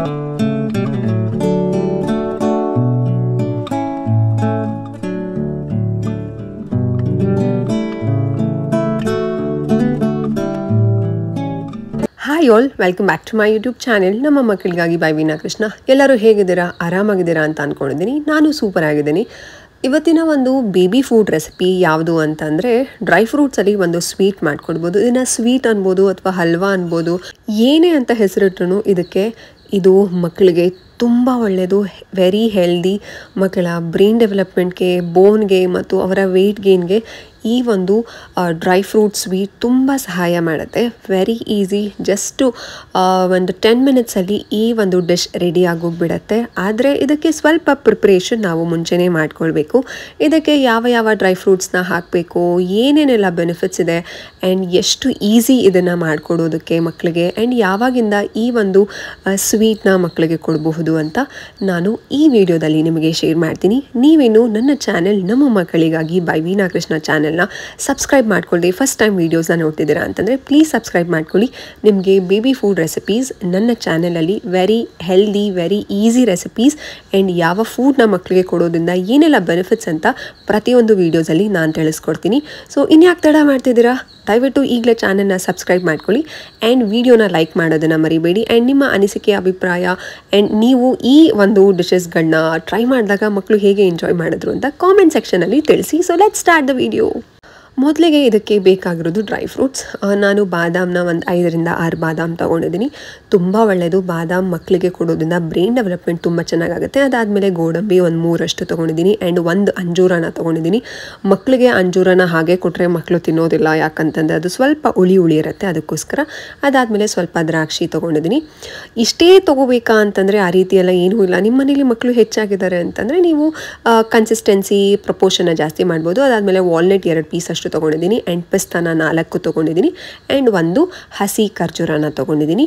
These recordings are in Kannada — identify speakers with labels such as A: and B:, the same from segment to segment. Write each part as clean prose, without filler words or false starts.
A: Hi all, welcome back to my YouTube channel ನಮ್ಮ ಮಕ್ಕಳಿಗಾಗಿ ಬೈ ವೀಣಾ ಕೃಷ್ಣ. ಎಲ್ಲರೂ ಹೇಗಿದ್ದೀರಾ, ಆರಾಮಾಗಿದ್ದೀರಾ ಅಂತ ಅಂದ್ಕೊಂಡಿದ್ದೀನಿ. ನಾನು ಸೂಪರ್ ಆಗಿದ್ದೀನಿ. ಇವತ್ತಿನ ಒಂದು ಬೇಬಿ ಫುಡ್ ರೆಸಿಪಿ ಯಾವುದು ಅಂತಂದರೆ ಡ್ರೈ ಫ್ರೂಟ್ಸಲ್ಲಿ ಒಂದು ಸ್ವೀಟ್ ಮಾಡ್ಕೊಡ್ಬೋದು. ಇದನ್ನು ಸ್ವೀಟ್ ಅನ್ಬೋದು ಅಥವಾ ಹಲ್ವಾ ಅನ್ಬೋದು, ಏನೇ ಅಂತ ಹೆಸರಿಟ್ರು ಇದಕ್ಕೆ ಇದು ಮಕ್ಕಳಿಗೆ ತುಂಬ ಒಳ್ಳೆಯದು. Very healthy. ಮಕ್ಕಳ ಬ್ರೈನ್ ಡೆವಲಪ್ಮೆಂಟ್ಗೆ, ಬೋನ್ಗೆ ಮತ್ತು ಅವರ ವೆಯ್ಟ್ ಗೇನ್ಗೆ ಈ ಒಂದು ಡ್ರೈ ಫ್ರೂಟ್ ಸ್ವೀಟ್ ತುಂಬ ಸಹಾಯ ಮಾಡುತ್ತೆ. Very easy. ಜಸ್ಟು ಒಂದು 10 ಮಿನಿಟ್ಸಲ್ಲಿ ಈ ಒಂದು ಡಿಶ್ ರೆಡಿ ಆಗೋಗ್ಬಿಡತ್ತೆ. ಆದರೆ ಇದಕ್ಕೆ ಸ್ವಲ್ಪ ಪ್ರಿಪ್ರೇಷನ್ ನಾವು ಮುಂಚೆನೇ ಮಾಡ್ಕೊಳ್ಬೇಕು. ಇದಕ್ಕೆ ಯಾವ ಯಾವ ಡ್ರೈ ಫ್ರೂಟ್ಸ್ನ ಹಾಕಬೇಕು, ಏನೇನೆಲ್ಲ ಬೆನಿಫಿಟ್ಸ್ ಇದೆ ಆ್ಯಂಡ್ ಎಷ್ಟು ಈಸಿ ಇದನ್ನು ಮಾಡಿಕೊಡೋದಕ್ಕೆ ಮಕ್ಕಳಿಗೆ, ಆ್ಯಂಡ್ ಯಾವಾಗಿಂದ ಈ ಒಂದು ಸ್ವೀಟ್ನ ಮಕ್ಕಳಿಗೆ ಕೊಡಬಹುದು ಅಂತ ನಾನು ಈ ವಿಡಿಯೋದಲ್ಲಿ ನಿಮಗೆ ಶೇರ್ ಮಾಡ್ತೀನಿ. ನೀವೇನು ನನ್ನ ಚಾನೆಲ್ ನಮ್ಮ ಮಕ್ಕಳಿಗಾಗಿ ಬೈ ವೀಣಾ ಕೃಷ್ಣ ಚಾನೆಲ್ನ ಸಬ್ಸ್ಕ್ರೈಬ್ ಮಾಡ್ಕೊಳ್ಳಿ. ಫಸ್ಟ್ ಟೈಮ್ ವೀಡಿಯೋಸ್ನ ನೋಡ್ತಿದ್ದೀರಾ ಅಂತಂದರೆ ಪ್ಲೀಸ್ ಸಬ್ಸ್ಕ್ರೈಬ್ ಮಾಡ್ಕೊಳ್ಳಿ. ನಿಮಗೆ ಬೇಬಿ ಫುಡ್ ರೆಸಿಪೀಸ್ ನನ್ನ ಚಾನೆಲಲ್ಲಿ very healthy, very easy recipes and ಯಾವ ಫುಡ್ನ ಮಕ್ಕಳಿಗೆ ಕೊಡೋದ್ರಿಂದ ಏನೆಲ್ಲ ಬೆನಿಫಿಟ್ಸ್ ಅಂತ ಪ್ರತಿಯೊಂದು ವೀಡಿಯೋಸಲ್ಲಿ ನಾನು ತಿಳಿಸ್ಕೊಡ್ತೀನಿ. ಸೊ ಇನ್ಯಾಕೆ ತಡ ಮಾಡ್ತಿದ್ದೀರಾ, ದಯವಿಟ್ಟು ಈಗಲೇ ಚಾನಲ್ನ ಸಬ್ಸ್ಕ್ರೈಬ್ ಮಾಡ್ಕೊಳ್ಳಿ ಆ್ಯಂಡ್ ವಿಡಿಯೋನ ಲೈಕ್ ಮಾಡೋದನ್ನು ಮರಿಬೇಡಿ. ಆ್ಯಂಡ್ ನಿಮ್ಮ ಅನಿಸಿಕೆ, ಅಭಿಪ್ರಾಯ ಆ್ಯಂಡ್ ನೀವು ಈ ಒಂದು ಡಿಶಸ್ಗಳನ್ನ ಟ್ರೈ ಮಾಡಿದಾಗ ಮಕ್ಕಳು ಹೇಗೆ ಎಂಜಾಯ್ ಮಾಡಿದ್ರು ಅಂತ ಕಾಮೆಂಟ್ ಸೆಕ್ಷನಲ್ಲಿ ತಿಳಿಸಿ. So let's start the video. ಮೊದಲಿಗೆ ಇದಕ್ಕೆ ಬೇಕಾಗಿರೋದು ಡ್ರೈ ಫ್ರೂಟ್ಸ್. ನಾನು ಬಾದಾಮ್ನ ಒಂದು 5 ರಿಂದ 6 ಬಾದಾಮ್ ತೊಗೊಂಡಿದ್ದೀನಿ. ತುಂಬ ಒಳ್ಳೆಯದು. ಬಾದಾಮ್ ಮಕ್ಕಳಿಗೆ ಕೊಡೋದ್ರಿಂದ ಬ್ರೈನ್ ಡೆವಲಪ್ಮೆಂಟ್ ತುಂಬ ಚೆನ್ನಾಗಾಗುತ್ತೆ. ಅದಾದಮೇಲೆ ಗೋಡಂಬಿ ಒಂದು 3 ತೊಗೊಂಡಿದ್ದೀನಿ ಆ್ಯಂಡ್ ಒಂದು ಅಂಜೂರನ ತೊಗೊಂಡಿದ್ದೀನಿ. ಮಕ್ಕಳಿಗೆ ಅಂಜೂರನ ಹಾಗೆ ಕೊಟ್ಟರೆ ಮಕ್ಕಳು ತಿನ್ನೋದಿಲ್ಲ, ಯಾಕಂತಂದರೆ ಅದು ಸ್ವಲ್ಪ ಹುಳಿ ಇರುತ್ತೆ, ಅದಕ್ಕೋಸ್ಕರ. ಅದಾದಮೇಲೆ ಸ್ವಲ್ಪ ದ್ರಾಕ್ಷಿ ತೊಗೊಂಡಿದ್ದೀನಿ. ಇಷ್ಟೇ ತೊಗೋಬೇಕಾ ಅಂತಂದರೆ ಆ ರೀತಿಯೆಲ್ಲ ಏನೂ ಇಲ್ಲ. ನಿಮ್ಮ ಮನೇಲಿ ಮಕ್ಕಳು ಹೆಚ್ಚಾಗಿದ್ದಾರೆ ಅಂತಂದರೆ ನೀವು ಕನ್ಸಿಸ್ಟೆನ್ಸಿ ಪ್ರಪೋರ್ಷನ್ನ ಜಾಸ್ತಿ ಮಾಡ್ಬೋದು. ಅದಾದಮೇಲೆ ವಾಲ್ನಟ್ 2 ಪೀಸ್ ಅಷ್ಟು ತೊಗೊಂಡಿದ್ದೀನಿ ಆ್ಯಂಡ್ ಪಿಸ್ತಾನ 4 ತೊಗೊಂಡಿದ್ದೀನಿ ಆ್ಯಂಡ್ ಒಂದು ಹಸಿ ಖರ್ಜೂರನ ತೊಗೊಂಡಿದ್ದೀನಿ.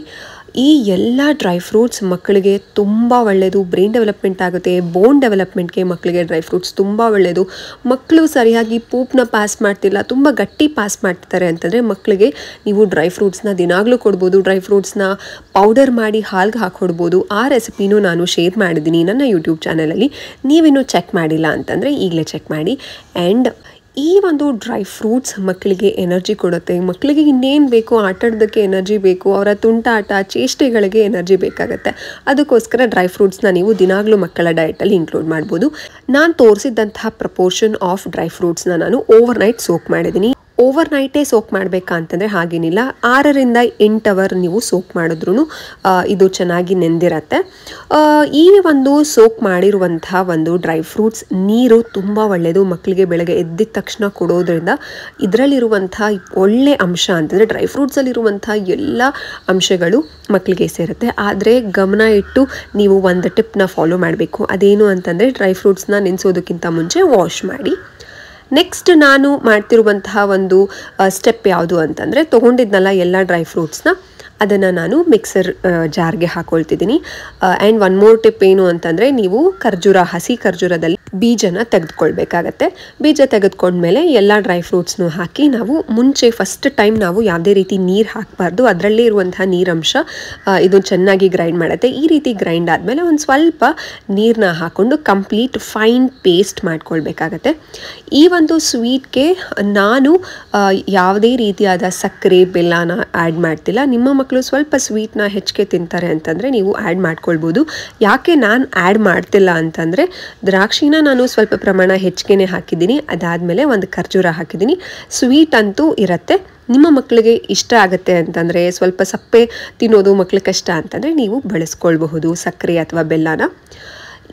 A: ಈ ಎಲ್ಲ ಡ್ರೈ ಫ್ರೂಟ್ಸ್ ಮಕ್ಕಳಿಗೆ ತುಂಬ ಒಳ್ಳೆಯದು. ಬ್ರೈನ್ ಡೆವಲಪ್ಮೆಂಟ್ ಆಗುತ್ತೆ, ಬೋನ್ ಡೆವಲಪ್ಮೆಂಟ್ಗೆ ಮಕ್ಕಳಿಗೆ ಡ್ರೈ ಫ್ರೂಟ್ಸ್ ತುಂಬ ಒಳ್ಳೆಯದು. ಮಕ್ಕಳು ಸರಿಯಾಗಿ ಪೂಪ್ನ ಪಾಸ್ ಮಾಡ್ತಿಲ್ಲ, ತುಂಬ ಗಟ್ಟಿ ಪಾಸ್ ಮಾಡ್ತಿದ್ದಾರೆ ಅಂತಂದರೆ ಮಕ್ಕಳಿಗೆ ನೀವು ಡ್ರೈ ಫ್ರೂಟ್ಸ್ನ ದಿನಾಗಲೂ ಕೊಡ್ಬೋದು. ಡ್ರೈ ಫ್ರೂಟ್ಸ್ನ ಪೌಡರ್ ಮಾಡಿ ಹಾಲ್ಗೆ ಹಾಕ್ಕೊಡ್ಬೋದು. ಆ ರೆಸಿಪಿನೂ ನಾನು ಶೇರ್ ಮಾಡಿದ್ದೀನಿ ನನ್ನ ಯೂಟ್ಯೂಬ್ ಚಾನಲಲ್ಲಿ. ನೀವಿನ್ನೂ ಚೆಕ್ ಮಾಡಿಲ್ಲ ಅಂತಂದರೆ ಈಗಲೇ ಚೆಕ್ ಮಾಡಿ. ಆ್ಯಂಡ್ ಈ ಒಂದು ಡ್ರೈ ಫ್ರೂಟ್ಸ್ ಮಕ್ಕಳಿಗೆ ಎನರ್ಜಿ ಕೊಡುತ್ತೆ. ಮಕ್ಕಳಿಗೆ ಇನ್ನೇನು ಬೇಕು, ಆಟಾಡೋದಕ್ಕೆ ಎನರ್ಜಿ ಬೇಕು, ಅವರ ತುಂಟಾಟ ಚೇಷ್ಟೆಗಳಿಗೆ ಎನರ್ಜಿ ಬೇಕಾಗುತ್ತೆ. ಅದಕ್ಕೋಸ್ಕರ ಡ್ರೈ ಫ್ರೂಟ್ಸ್ನ ನೀವು ದಿನಾಗಲೂ ಮಕ್ಕಳ ಡಯಟಲ್ಲಿ ಇನ್ಕ್ಲೂಡ್ ಮಾಡ್ಬೋದು. ನಾನು ತೋರಿಸಿದಂತಹ ಪ್ರಪೋರ್ಷನ್ ಆಫ್ ಡ್ರೈ ಫ್ರೂಟ್ಸ್ನ ನಾನು ಓವರ್ನೈಟ್ ಸೋಕ್ ಮಾಡಿದ್ದೀನಿ. ಓವರ್ನೈಟೇ ಸೋಕ್ ಮಾಡಬೇಕಾ ಅಂತಂದರೆ ಹಾಗೇನಿಲ್ಲ, 6 ರಿಂದ 8 ಅವರ್ ನೀವು ಸೋಕ್ ಮಾಡಿದ್ರೂ ಇದು ಚೆನ್ನಾಗಿ ನೆಂದಿರತ್ತೆ. ಈ ಒಂದು ಸೋಕ್ ಮಾಡಿರುವಂಥ ಒಂದು ಡ್ರೈ ಫ್ರೂಟ್ಸ್ ನೀರು ತುಂಬ ಒಳ್ಳೆಯದು. ಮಕ್ಕಳಿಗೆ ಬೆಳಗ್ಗೆ ಎದ್ದಿದ ತಕ್ಷಣ ಕೊಡೋದ್ರಿಂದ ಇದರಲ್ಲಿರುವಂಥ ಒಳ್ಳೆ ಅಂಶ ಅಂತಂದರೆ ಡ್ರೈ ಫ್ರೂಟ್ಸಲ್ಲಿರುವಂಥ ಎಲ್ಲ ಅಂಶಗಳು ಮಕ್ಕಳಿಗೆ ಸೇರುತ್ತೆ. ಆದರೆ ಗಮನ ಇಟ್ಟು ನೀವು ಒಂದು ಟಿಪ್ನ ಫಾಲೋ ಮಾಡಬೇಕು. ಅದೇನು ಅಂತಂದರೆ ಡ್ರೈ ಫ್ರೂಟ್ಸ್ನ ನೆನೆಸೋದಕ್ಕಿಂತ ಮುಂಚೆ ವಾಶ್ ಮಾಡಿ. ನೆಕ್ಸ್ಟ್ ನಾನು ಮಾಡ್ತಿರುವಂತಹ ಒಂದು ಸ್ಟೆಪ್ ಯಾವುದು ಅಂತಂದರೆ ತೊಗೊಂಡಿದ್ನಲ್ಲ ಎಲ್ಲ ಡ್ರೈ ಫ್ರೂಟ್ಸ್ನ ಅದನ್ನು ನಾನು ಮಿಕ್ಸರ್ ಜಾರ್ಗೆ ಹಾಕೊಳ್ತಿದ್ದೀನಿ. ಆ್ಯಂಡ್ ಒನ್ ಮೋರ್ ಟಿಪ್ ಏನು ಅಂತಂದರೆ ನೀವು ಹಸಿ ಖರ್ಜೂರದಲ್ಲಿ ಬೀಜನ ತೆಗೆದುಕೊಳ್ಬೇಕಾಗತ್ತೆ. ಬೀಜ ತೆಗೆದುಕೊಂಡ್ಮೇಲೆ ಎಲ್ಲ ಡ್ರೈ ಫ್ರೂಟ್ಸ್ನು ಹಾಕಿ ನಾವು ಮುಂಚೆ ಫಸ್ಟ್ ಟೈಮ್ ನಾವು ಯಾವುದೇ ರೀತಿ ನೀರು ಹಾಕಬಾರ್ದು. ಅದರಲ್ಲೇ ಇರುವಂತಹ ನೀರಂಶ ಇದು ಚೆನ್ನಾಗಿ ಗ್ರೈಂಡ್ ಮಾಡುತ್ತೆ. ಈ ರೀತಿ ಗ್ರೈಂಡ್ ಆದಮೇಲೆ ಒಂದು ಸ್ವಲ್ಪ ನೀರನ್ನ ಹಾಕ್ಕೊಂಡು ಕಂಪ್ಲೀಟ್ ಫೈನ್ ಪೇಸ್ಟ್ ಮಾಡ್ಕೊಳ್ಬೇಕಾಗತ್ತೆ. ಈ ಒಂದು ಸ್ವೀಟ್ಗೆ ನಾನು ಯಾವುದೇ ರೀತಿಯಾದ ಸಕ್ಕರೆ ಬೆಲ್ಲನ ಆ್ಯಡ್ ಮಾಡ್ತಿಲ್ಲ. ನಿಮ್ಮ ಮಕ್ಕಳು ಸ್ವಲ್ಪ ಸ್ವೀಟ್ನ ಹೆಚ್ಚಿಗೆ ತಿಂತಾರೆ ಅಂತಂದರೆ ನೀವು ಆ್ಯಡ್ ಮಾಡ್ಕೊಳ್ಬೋದು. ಯಾಕೆ ನಾನು ಆ್ಯಡ್ ಮಾಡ್ತಿಲ್ಲ ಅಂತಂದರೆ ದ್ರಾಕ್ಷಿನ ನಾನು ಸ್ವಲ್ಪ ಪ್ರಮಾಣ ಹೆಚ್ಚಿಗೆ ಹಾಕಿದ್ದೀನಿ. ಅದಾದಮೇಲೆ ಒಂದು ಖರ್ಜೂರ ಹಾಕಿದ್ದೀನಿ. ಸ್ವೀಟ್ ಅಂತೂ ಇರುತ್ತೆ. ನಿಮ್ಮ ಮಕ್ಕಳಿಗೆ ಇಷ್ಟ ಆಗುತ್ತೆ ಅಂತಂದರೆ, ಸ್ವಲ್ಪ ಸಪ್ಪೆ ತಿನ್ನೋದು ಮಕ್ಕಳಿಗೆ ಕಷ್ಟ ಅಂತಂದರೆ ನೀವು ಬಳಸ್ಕೊಳ್ಬಹುದು ಸಕ್ಕರೆ ಅಥವಾ ಬೆಲ್ಲನ.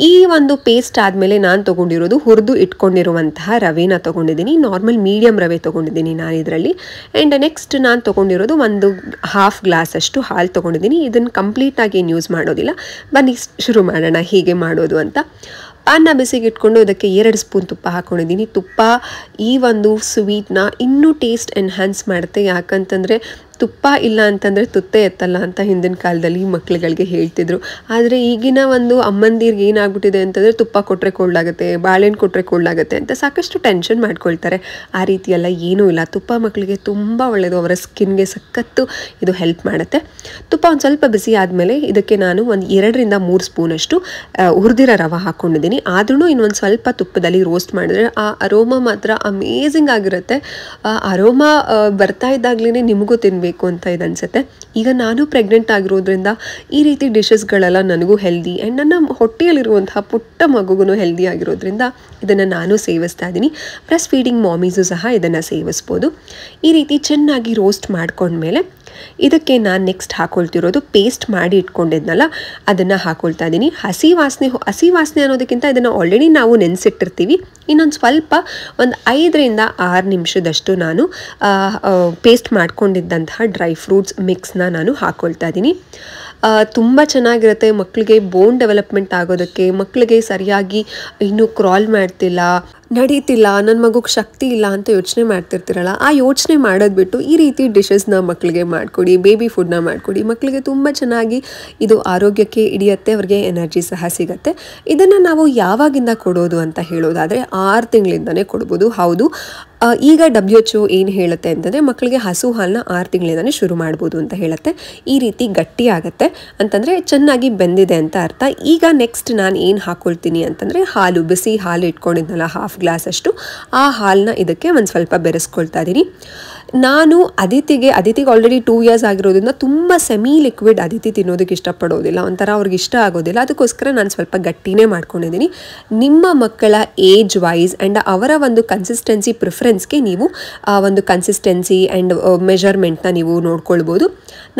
A: ಈ ಒಂದು ಪೇಸ್ಟ್ ಆದಮೇಲೆ ನಾನು ತೊಗೊಂಡಿರೋದು ಹುರಿದು ಇಟ್ಕೊಂಡಿರುವಂತಹ ರವೆನ ತೊಗೊಂಡಿದ್ದೀನಿ. ನಾರ್ಮಲ್ ಮೀಡಿಯಮ್ ರವೆ ತೊಗೊಂಡಿದ್ದೀನಿ ನಾನು ಇದರಲ್ಲಿ. ಆ್ಯಂಡ್ ನೆಕ್ಸ್ಟ್ ನಾನು ತೊಗೊಂಡಿರೋದು ಒಂದು 1/2 ಗ್ಲಾಸ್ ಅಷ್ಟು ಹಾಲು ತೊಗೊಂಡಿದ್ದೀನಿ. ಇದನ್ನು ಕಂಪ್ಲೀಟಾಗಿ ಏನು ಯೂಸ್ ಮಾಡೋದಿಲ್ಲ. ಬನ್ನಿ ಶುರು ಮಾಡೋಣ ಹೇಗೆ ಮಾಡೋದು ಅಂತ. ಅನ್ನ ಬಿಸಿಗೆ ಇಟ್ಕೊಂಡು ಅದಕ್ಕೆ 2 ಸ್ಪೂನ್ ತುಪ್ಪ ಹಾಕ್ಕೊಂಡಿದ್ದೀನಿ. ತುಪ್ಪ ಈ ಒಂದು ಸ್ವೀಟ್ನ ಇನ್ನೂ ಟೇಸ್ಟ್ ಎನ್ಹ್ಯಾನ್ಸ್ ಮಾಡುತ್ತೆ. ಯಾಕಂತಂದರೆ ತುಪ್ಪ ಇಲ್ಲ ಅಂತಂದರೆ ತುತ್ತೆ ಎತ್ತಲ್ಲ ಅಂತ ಹಿಂದಿನ ಕಾಲದಲ್ಲಿ ಮಕ್ಳುಗಳಿಗೆ ಹೇಳ್ತಿದ್ರು. ಆದರೆ ಈಗಿನ ಒಂದು ಅಮ್ಮಂದಿರ್ಗೆ ಏನಾಗ್ಬಿಟ್ಟಿದೆ ಅಂತಂದರೆ ತುಪ್ಪ ಕೊಟ್ಟರೆ ಕೊಳ್ಳಾಗುತ್ತೆ, ಬಾಳೆಹಣ್ಣು ಕೊಟ್ಟರೆ ಕೊಳ್ಳಾಗುತ್ತೆ ಅಂತ ಸಾಕಷ್ಟು ಟೆನ್ಷನ್ ಮಾಡ್ಕೊಳ್ತಾರೆ. ಆ ರೀತಿ ಎಲ್ಲ ಏನೂ ಇಲ್ಲ. ತುಪ್ಪ ಮಕ್ಕಳಿಗೆ ತುಂಬ ಒಳ್ಳೆಯದು, ಅವರ ಸ್ಕಿನ್ಗೆ ಸಖತ್ತು ಇದು ಹೆಲ್ಪ್ ಮಾಡುತ್ತೆ. ತುಪ್ಪ ಒಂದು ಸ್ವಲ್ಪ ಬಿಸಿ ಆದಮೇಲೆ ಇದಕ್ಕೆ ನಾನು ಒಂದು 2-3 ಸ್ಪೂನಷ್ಟು ಹುರಿದಿರೋ ರವೆ ಹಾಕ್ಕೊಂಡಿದ್ದೀನಿ. ಆದ್ರೂ ಇನ್ನೊಂದು ಸ್ವಲ್ಪ ತುಪ್ಪದಲ್ಲಿ ರೋಸ್ಟ್ ಮಾಡಿದ್ರೆ ಆ ಅರೋಮಾ ಮಾತ್ರ ಅಮೇಝಿಂಗ್ ಆಗಿರುತ್ತೆ. ಅರೋಮಾ ಬರ್ತಾ ಇದ್ದಾಗಲೇ ನಿಮಗೂ ತಿನ್ನಬೇಕು ಅಂತ ಇದು ಅನಿಸುತ್ತೆ. ಈಗ ನಾನು ಪ್ರೆಗ್ನೆಂಟ್ ಆಗಿರೋದ್ರಿಂದ ಈ ರೀತಿ ಡಿಶಸ್ಗಳೆಲ್ಲ ನನಗೂ ಹೆಲ್ದಿ ಆ್ಯಂಡ್ ನನ್ನ ಹೊಟ್ಟೆಯಲ್ಲಿರುವಂತಹ ಪುಟ್ಟ ಮಗುಗೂ ಹೆಲ್ದಿ ಆಗಿರೋದ್ರಿಂದ ಇದನ್ನು ನಾನು ಸೇವಿಸ್ತಾ ಇದ್ದೀನಿ. ಬ್ರೆಸ್ಟ್ ಫೀಡಿಂಗ್ ಮಾಮೀಸು ಸಹ ಇದನ್ನು ಸೇವಿಸ್ಬೋದು. ಈ ರೀತಿ ಚೆನ್ನಾಗಿ ರೋಸ್ಟ್ ಮಾಡ್ಕೊಂಡ್ಮೇಲೆ ಇದಕ್ಕೆ ನಾನು ನೆಕ್ಸ್ಟ್ ಹಾಕೊಳ್ತಿರೋದು ಪೇಸ್ಟ್ ಮಾಡಿ ಇಟ್ಕೊಂಡಿದ್ನಲ್ಲ ಅದನ್ನು ಹಾಕೊಳ್ತಾ ಇದ್ದೀನಿ. ಹಸಿ ವಾಸನೆ ಅನ್ನೋದಕ್ಕಿಂತ ಇದನ್ನು ಆಲ್ರೆಡಿ ನಾವು ನೆನೆಸಿಟ್ಟಿರ್ತೀವಿ. ಇನ್ನೊಂದು ಸ್ವಲ್ಪ ಒಂದು 5-6 ನಿಮಿಷದಷ್ಟು ನಾನು ಪೇಸ್ಟ್ ಮಾಡ್ಕೊಂಡಿದ್ದಂತಹ ಡ್ರೈ ಫ್ರೂಟ್ಸ್ ಮಿಕ್ಸ್ನ ನಾನು ಹಾಕ್ಕೊಳ್ತಾ ಇದ್ದೀನಿ. ತುಂಬ ಚೆನ್ನಾಗಿರುತ್ತೆ ಮಕ್ಕಳಿಗೆ ಬೋನ್ ಡೆವಲಪ್ಮೆಂಟ್ ಆಗೋದಕ್ಕೆ. ಮಕ್ಕಳಿಗೆ ಸರಿಯಾಗಿ ಇನ್ನೂ ಕ್ರಾಲ್ ಮಾಡ್ತಿಲ್ಲ, ನಡೀತಿಲ್ಲ, ನನ್ನ ಮಗುಗೆ ಶಕ್ತಿ ಇಲ್ಲ ಅಂತ ಯೋಚನೆ ಮಾಡ್ತಿರ್ತೀರಲ್ಲ, ಆ ಯೋಚನೆ ಮಾಡೋದು ಬಿಟ್ಟು ಈ ರೀತಿ ಡಿಶಸ್ನ ಮಕ್ಕಳಿಗೆ ಮಾಡಿಕೊಡಿ, ಬೇಬಿ ಫುಡ್ನ ಮಾಡಿಕೊಡಿ. ಮಕ್ಕಳಿಗೆ ತುಂಬ ಚೆನ್ನಾಗಿ ಇದು ಆರೋಗ್ಯಕ್ಕೆ ಹಿಡಿಯುತ್ತೆ, ಅವ್ರಿಗೆ ಎನರ್ಜಿ ಸಹ ಸಿಗುತ್ತೆ. ಇದನ್ನು ನಾವು ಯಾವಾಗಿಂದ ಕೊಡೋದು ಅಂತ ಹೇಳೋದಾದರೆ 6 ತಿಂಗಳಿಂದನೇ ಕೊಡ್ಬೋದು. ಹೌದು, ಈಗ WHO ಏನು ಹೇಳುತ್ತೆ ಅಂತಂದರೆ ಮಕ್ಕಳಿಗೆ ಹಸು ಹಾಲನ್ನ 6 ತಿಂಗಳಿಂದನೇ ಶುರು ಮಾಡ್ಬೋದು ಅಂತ ಹೇಳುತ್ತೆ. ಈ ರೀತಿ ಗಟ್ಟಿ ಆಗುತ್ತೆ ಅಂತಂದರೆ ಚೆನ್ನಾಗಿ ಬೆಂದಿದೆ ಅಂತ ಅರ್ಥ. ಈಗ ನೆಕ್ಸ್ಟ್ ನಾನು ಏನು ಹಾಕ್ಕೊಳ್ತೀನಿ ಅಂತಂದರೆ ಹಾಲು, ಬಿಸಿ ಹಾಲು ಇಟ್ಕೊಂಡಿದ್ನಲ್ಲ 1/2 ಗ್ಲಾಸ್ ಅಷ್ಟು, ಆ ಹಾಲನ್ನ ಇದಕ್ಕೆ ಒಂದು ಸ್ವಲ್ಪ ಬೆರೆಸ್ಕೊಳ್ತಾ ಇದ್ದೀನಿ. ನಾನು ಅದಿತಿಗೆ ಆಲ್ರೆಡಿ 2 ಇಯರ್ಸ್ ಆಗಿರೋದ್ರಿಂದ ತುಂಬ ಸೆಮಿ ಲಿಕ್ವಿಡ್ ಅದಿತಿ ತಿನ್ನೋದಕ್ಕೆ ಇಷ್ಟಪಡೋದಿಲ್ಲ, ಒಂಥರ ಅವ್ರಿಗೆ ಇಷ್ಟ ಆಗೋದಿಲ್ಲ. ಅದಕ್ಕೋಸ್ಕರ ನಾನು ಸ್ವಲ್ಪ ಗಟ್ಟಿನೇ ಮಾಡ್ಕೊಂಡಿದ್ದೀನಿ. ನಿಮ್ಮ ಮಕ್ಕಳ ಏಜ್ ವೈಸ್ ಆ್ಯಂಡ್ ಅವರ ಒಂದು ಕನ್ಸಿಸ್ಟೆನ್ಸಿ ಪ್ರಿಫರೆನ್ಸ್ಗೆ ನೀವು ಒಂದು ಕನ್ಸಿಸ್ಟೆನ್ಸಿ ಆ್ಯಂಡ್ ಮೆಜರ್ಮೆಂಟ್ನ ನೀವು ನೋಡ್ಕೊಳ್ಬೋದು.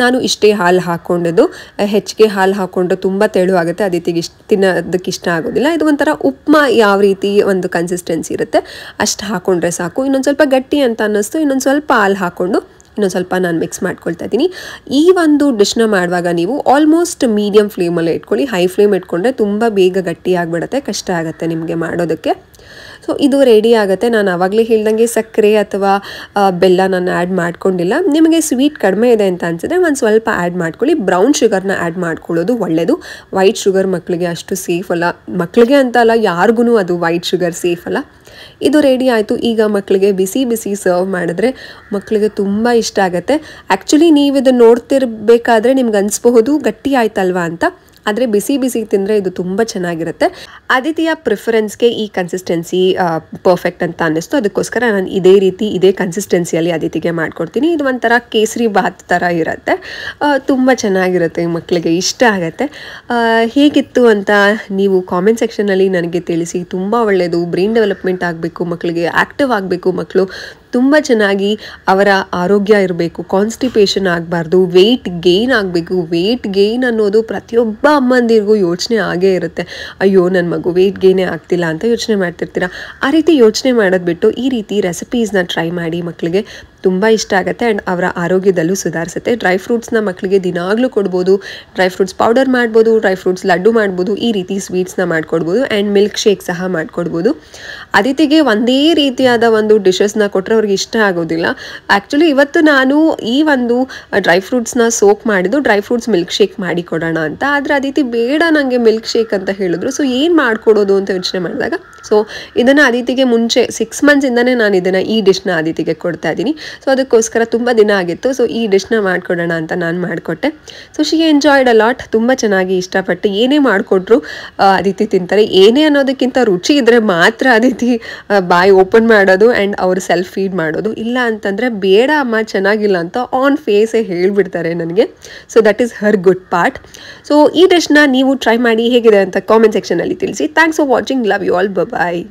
A: ನಾನು ಇಷ್ಟೇ ಹಾಲು ಹಾಕ್ಕೊಂಡಿದ್ದು, ಹೆಚ್ಚಿಗೆ ಹಾಲು ಹಾಕ್ಕೊಂಡ್ರೆ ತುಂಬ ತೆಳು ಆಗುತ್ತೆ, ಅದಿತಿಗೆ ತಿನ್ನೋದಕ್ಕೆ ಇಷ್ಟ ಆಗೋದಿಲ್ಲ. ಇದು ಒಂಥರ ಉಪ್ಮಾ ಯಾವ ರೀತಿ ಒಂದು ಕನ್ಸಿಸ್ಟೆನ್ಸಿ ಇರುತ್ತೆ ಅಷ್ಟು ಹಾಕ್ಕೊಂಡ್ರೆ ಸಾಕು. ಇನ್ನೊಂದು ಸ್ವಲ್ಪ ಗಟ್ಟಿ ಅಂತ ಅನ್ನಿಸ್ತು, ಇನ್ನೊಂದು ಸ್ವಲ್ಪ ಹಾಲು ಹಾಕ್ಕೊಂಡು ಇನ್ನೊಂದು ಸ್ವಲ್ಪ ನಾನು ಮಿಕ್ಸ್ ಮಾಡ್ಕೊಳ್ತಾ ಇದ್ದೀನಿ. ಈ ಒಂದು ಡಿಶ್ನ ಮಾಡುವಾಗ ನೀವು ಆಲ್ಮೋಸ್ಟ್ ಮೀಡಿಯಮ್ ಫ್ಲೇಮಲ್ಲೇ ಇಟ್ಕೊಳ್ಳಿ. ಹೈ ಫ್ಲೇಮ್ ಇಟ್ಕೊಂಡ್ರೆ ತುಂಬ ಬೇಗ ಗಟ್ಟಿ ಆಗಿಬಿಡುತ್ತೆ, ಕಷ್ಟ ಆಗುತ್ತೆ ನಿಮಗೆ ಮಾಡೋದಕ್ಕೆ. ಸೊ ಇದು ರೆಡಿ ಆಗುತ್ತೆ. ನಾನು ಆವಾಗಲೇ ಹೇಳ್ದಂಗೆ ಸಕ್ಕರೆ ಅಥವಾ ಬೆಲ್ಲ ನಾನು ಆ್ಯಡ್ ಮಾಡ್ಕೊಂಡಿಲ್ಲ. ನಿಮಗೆ ಸ್ವೀಟ್ ಕಡಿಮೆ ಇದೆ ಅಂತ ಅನಿಸಿದ್ರೆ ಒಂದು ಸ್ವಲ್ಪ ಆ್ಯಡ್ ಮಾಡ್ಕೊಳ್ಳಿ. ಬ್ರೌನ್ ಶುಗರ್ನ ಆ್ಯಡ್ ಮಾಡ್ಕೊಳ್ಳೋದು ಒಳ್ಳೆಯದು. ವೈಟ್ ಶುಗರ್ ಮಕ್ಕಳಿಗೆ ಅಷ್ಟು ಸೇಫ್ ಅಲ್ಲ, ಮಕ್ಕಳಿಗೆ ಅಂತ ಅಲ್ಲ ಯಾರಿಗೂ ಅದು ವೈಟ್ ಶುಗರ್ ಸೇಫ್ ಅಲ್ಲ. ಇದು ರೆಡಿ ಆಯಿತು. ಈಗ ಮಕ್ಕಳಿಗೆ ಬಿಸಿ ಬಿಸಿ ಸರ್ವ್ ಮಾಡಿದ್ರೆ ಮಕ್ಕಳಿಗೆ ತುಂಬ ಇಷ್ಟ ಆಗುತ್ತೆ. ಆ್ಯಕ್ಚುಲಿ ನೀವು ಇದನ್ನು ನೋಡ್ತಿರ್ಬೇಕಾದ್ರೆ ನಿಮ್ಗೆ ಅನಿಸ್ಬಹುದು ಗಟ್ಟಿ ಆಯ್ತಲ್ವಾ ಅಂತ, ಆದರೆ ಬಿಸಿ ಬಿಸಿ ತಿಂದರೆ ಇದು ತುಂಬ ಚೆನ್ನಾಗಿರುತ್ತೆ. ಅದಿತಿಯ ಪ್ರಿಫರೆನ್ಸ್ಗೆ ಈ ಕನ್ಸಿಸ್ಟೆನ್ಸಿ ಪರ್ಫೆಕ್ಟ್ ಅಂತ ಅನ್ನಿಸ್ತು. ಅದಕ್ಕೋಸ್ಕರ ನಾನು ಇದೇ ಕನ್ಸಿಸ್ಟೆನ್ಸಿಯಲ್ಲಿ ಅದಿತಿಗೆ ಮಾಡಿಕೊಡ್ತೀನಿ. ಇದು ಒಂಥರ ಕೇಸರಿ ಬಾತ್ ಥರ ಇರುತ್ತೆ, ತುಂಬ ಚೆನ್ನಾಗಿರುತ್ತೆ, ಮಕ್ಕಳಿಗೆ ಇಷ್ಟ ಆಗುತ್ತೆ. ಹೇಗಿತ್ತು ಅಂತ ನೀವು ಕಾಮೆಂಟ್ ಸೆಕ್ಷನಲ್ಲಿ ನನಗೆ ತಿಳಿಸಿ. ತುಂಬ ಒಳ್ಳೆಯದು. ಬ್ರೈನ್ ಡೆವಲಪ್ಮೆಂಟ್ ಆಗಬೇಕು, ಮಕ್ಕಳಿಗೆ ಆ್ಯಕ್ಟಿವ್ ಆಗಬೇಕು, ಮಕ್ಕಳು ತುಂಬ ಚೆನ್ನಾಗಿ ಅವರ ಆರೋಗ್ಯ ಇರಬೇಕು, ಕಾನ್ಸ್ಟಿಪೇಷನ್ ಆಗಬಾರ್ದು, ವೆಯ್ಟ್ ಗೇನ್ ಆಗಬೇಕು. ವೆಯ್ಟ್ ಗೇನ್ ಅನ್ನೋದು ಪ್ರತಿಯೊಬ್ಬ ಅಮ್ಮಂದಿರಿಗೂ ಯೋಚನೆ ಆಗೇ ಇರುತ್ತೆ. ಅಯ್ಯೋ ನನ್ನ ಮಗು ವೆಯ್ಟ್ ಗೇನೇ ಆಗ್ತಿಲ್ಲ ಅಂತ ಯೋಚನೆ ಮಾಡ್ತಿರ್ತೀರ. ಆ ರೀತಿ ಯೋಚನೆ ಮಾಡೋದು ಬಿಟ್ಟು ಈ ರೀತಿ ರೆಸಿಪೀಸ್ನ ಟ್ರೈ ಮಾಡಿ, ಮಕ್ಕಳಿಗೆ ತುಂಬ ಇಷ್ಟ ಆಗುತ್ತೆ ಆ್ಯಂಡ್ ಅವರ ಆರೋಗ್ಯದಲ್ಲೂ ಸುಧಾರಿಸುತ್ತೆ. ಡ್ರೈ ಫ್ರೂಟ್ಸ್ನ ಮಕ್ಕಳಿಗೆ ದಿನಾಗಲೂ ಕೊಡ್ಬೋದು. ಡ್ರೈ ಫ್ರೂಟ್ಸ್ ಪೌಡರ್ ಮಾಡ್ಬೋದು, ಡ್ರೈ ಫ್ರೂಟ್ಸ್ ಲಡ್ಡು ಮಾಡ್ಬೋದು, ಈ ರೀತಿ ಸ್ವೀಟ್ಸ್ನ ಮಾಡ್ಕೊಡ್ಬೋದು ಆ್ಯಂಡ್ ಮಿಲ್ಕ್ ಶೇಕ್ ಸಹ ಮಾಡ್ಕೊಡ್ಬೋದು. ಅದಿತಿಗೆ ಒಂದೇ ರೀತಿಯಾದ ಒಂದು ಡಿಶಸ್ನ ಕೊಟ್ಟರೆ ಅವ್ರಿಗೆ ಇಷ್ಟ ಆಗೋದಿಲ್ಲ. ಆ್ಯಕ್ಚುಲಿ ಇವತ್ತು ನಾನು ಈ ಒಂದು ಡ್ರೈ ಫ್ರೂಟ್ಸ್ನ ಸೋಕ್ ಮಾಡಿದ್ದು ಡ್ರೈ ಫ್ರೂಟ್ಸ್ ಮಿಲ್ಕ್ ಶೇಕ್ ಮಾಡಿ ಕೊಡೋಣ ಅಂತ. ಆದರೆ ಅದಿತಿ ಬೇಡ ನನಗೆ ಮಿಲ್ಕ್ ಶೇಕ್ ಅಂತ ಹೇಳಿದ್ರು. ಸೊ ಏನು ಮಾಡಿಕೊಡೋದು ಅಂತ ಯೋಚನೆ ಮಾಡಿದಾಗ ಸೊ ಇದನ್ನು ಅದಿತಿಗೆ ಮುಂಚೆ 6 ಮಂತ್ಸಿಂದನೇ ನಾನು ಈ ಡಿಶ್ನ ಅದಿತಿಗೆ ಕೊಡ್ತಾ ಇದ್ದೀನಿ. ಸೊ ಅದಕ್ಕೋಸ್ಕರ ತುಂಬ ದಿನ ಆಗಿತ್ತು. ಸೊ ಈ ಡಿಶ್ನ ಮಾಡಿಕೊಡೋಣ ಅಂತ ನಾನು ಮಾಡಿಕೊಟ್ಟೆ. So she enjoyed a lot. ತುಂಬ ಚೆನ್ನಾಗಿ ಇಷ್ಟಪಟ್ಟು ಏನೇ ಮಾಡಿಕೊಟ್ರು ಅದಿತಿ ತಿಂತಾರೆ. ಏನೇ ಅನ್ನೋದಕ್ಕಿಂತ ರುಚಿ ಇದ್ದರೆ ಮಾತ್ರ ಅದಿತಿ ಬಾಯಿ ಓಪನ್ ಮಾಡೋದು ಆ್ಯಂಡ್ ಅವರು ಸೆಲ್ಫ್ ಫೀಡ್ ಮಾಡೋದು. ಇಲ್ಲ ಅಂತಂದರೆ ಬೇಡ ಅಮ್ಮ ಚೆನ್ನಾಗಿಲ್ಲ ಅಂತ ಆನ್ ಫೇಸೇ ಹೇಳಿಬಿಡ್ತಾರೆ ನನಗೆ. So that is her good part. So ಈ ಡಿಶ್ನ ನೀವು ಟ್ರೈ ಮಾಡಿ ಹೇಗಿದೆ ಅಂತ ಕಾಮೆಂಟ್ ಸೆಕ್ಷನಲ್ಲಿ ತಿಳಿಸಿ. Thanks for watching. Love you all. Bye.